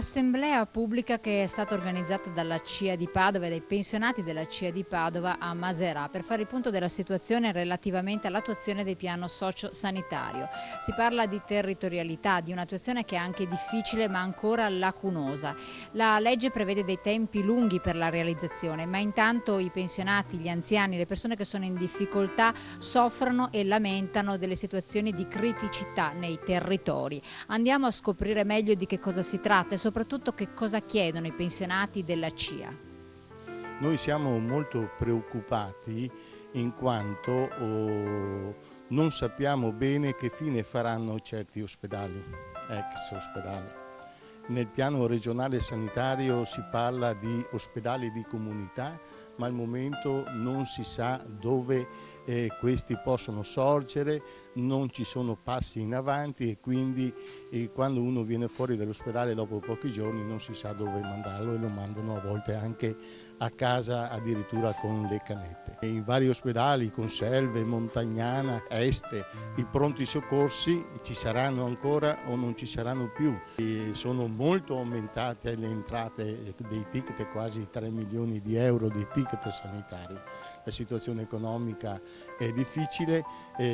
Un'assemblea pubblica che è stata organizzata dalla CIA di Padova e dai pensionati della CIA di Padova a Maserà per fare il punto della situazione relativamente all'attuazione del piano socio-sanitario. Si parla di territorialità, di un'attuazione che è anche difficile ma ancora lacunosa. La legge prevede dei tempi lunghi per la realizzazione, ma intanto i pensionati, gli anziani, le persone che sono in difficoltà soffrono e lamentano delle situazioni di criticità nei territori. Andiamo a scoprire meglio di che cosa si tratta e soprattutto che cosa chiedono i pensionati della CIA. Noi siamo molto preoccupati in quanto non sappiamo bene che fine faranno certi ospedali, ex ospedali. Nel piano regionale sanitario si parla di ospedali di comunità, ma al momento non si sa dove questi possono sorgere, non ci sono passi in avanti e quindi quando uno viene fuori dall'ospedale dopo pochi giorni non si sa dove mandarlo e lo mandano a volte anche a casa addirittura con le canette. In vari ospedali, Conselve, Montagnana, Este, i pronti soccorsi ci saranno ancora o non ci saranno più. Sono molto aumentate le entrate dei ticket, quasi 3 milioni di euro di ticket sanitari. La situazione economica è difficile,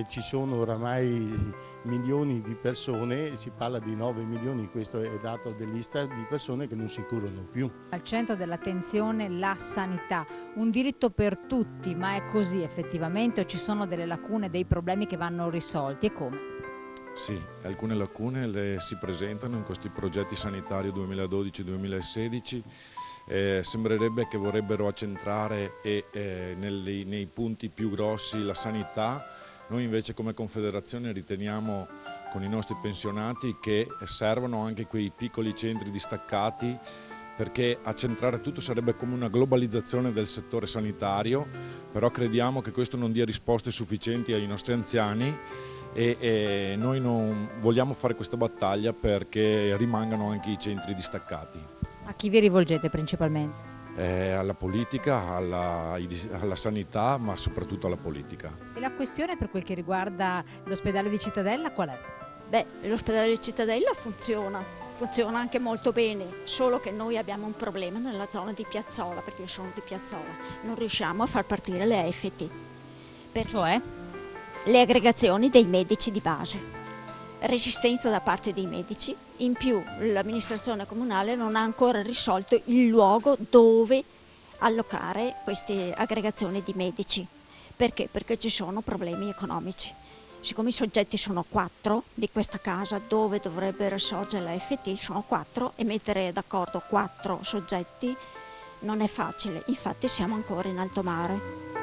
ci sono oramai milioni di persone, si parla di 9 milioni, questo è dato dell'Istat, di persone che non si curano più. Al centro dell'attenzione la sanità, un diritto per tutti, ma è così effettivamente o ci sono delle lacune, dei problemi che vanno risolti e come? Sì, alcune lacune si presentano in questi progetti sanitari 2012-2016. Sembrerebbe che vorrebbero accentrare nei punti più grossi la sanità. Noi invece come Confederazione riteniamo con i nostri pensionati che servono anche quei piccoli centri distaccati, perché accentrare tutto sarebbe come una globalizzazione del settore sanitario, però crediamo che questo non dia risposte sufficienti ai nostri anziani e noi non vogliamo fare questa battaglia perché rimangano anche i centri distaccati. A chi vi rivolgete principalmente? Alla politica, alla sanità, ma soprattutto alla politica. E la questione per quel che riguarda l'ospedale di Cittadella qual è? Beh, l'ospedale di Cittadella funziona anche molto bene, solo che noi abbiamo un problema nella zona di Piazzola, perché io sono di Piazzola, non riusciamo a far partire le AFT. Cioè? Le aggregazioni dei medici di base. Resistenza da parte dei medici, in più l'amministrazione comunale non ha ancora risolto il luogo dove allocare queste aggregazioni di medici. Perché? Perché ci sono problemi economici. Siccome i soggetti sono 4 di questa casa dove dovrebbero sorgere la FT, sono 4 e mettere d'accordo 4 soggetti non è facile, infatti siamo ancora in alto mare.